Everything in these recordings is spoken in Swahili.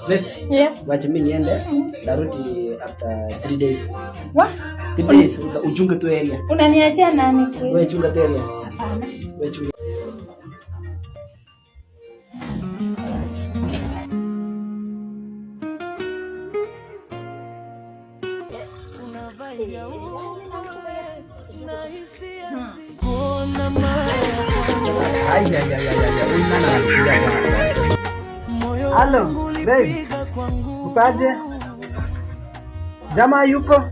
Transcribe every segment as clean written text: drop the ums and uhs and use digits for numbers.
Yes. Wacha mimi niende. Narudi after 3 days. What? 3 days uchunge tu area. Unaniachia nani kweli? Wewe chunga tu area. Hapana. Wewe chunga. Halo, babe. Ukaje? Jamaa yuko?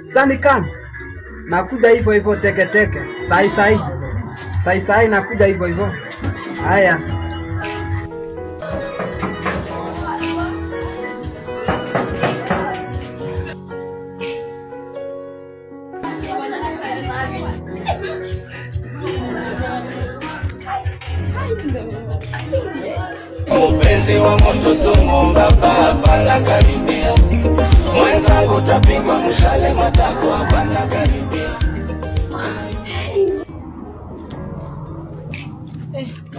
Sani kam. Nakuja hivyo hivyo teke teke. Sai nakuja hivyo hivyo. Haya. Mpenzi wa moto sumu baba hapana karibia. Mwenzangu tapigwa mshale matako hapana karibia.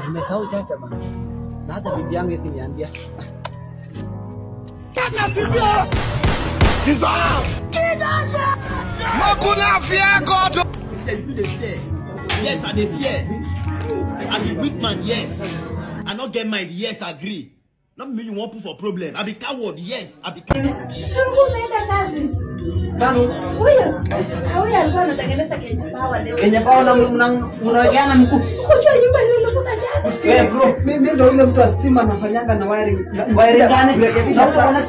Nimesahau chacha bana. Na hata bibi yangu isiniambia. Makuna fiako. Yes, I dey fear. I'm a weak man, yes. I not get mind, yes, I agree. Not mean you want put for problem. I be coward, yes. I be coward. Shungu umeenda kazi. Tano. Huyo alikuwa anatengeneza Kenya Power leo. Kenya Power na mnawekeana mkuu. Kucha nyumba ile unakuta jana. Wewe bro, mimi ndio yule mtu wa stima anafanyanga na wiring. Wiring gani? Kurekebisha sana.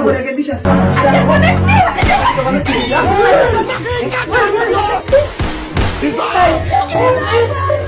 Kurekebisha sana. Desire.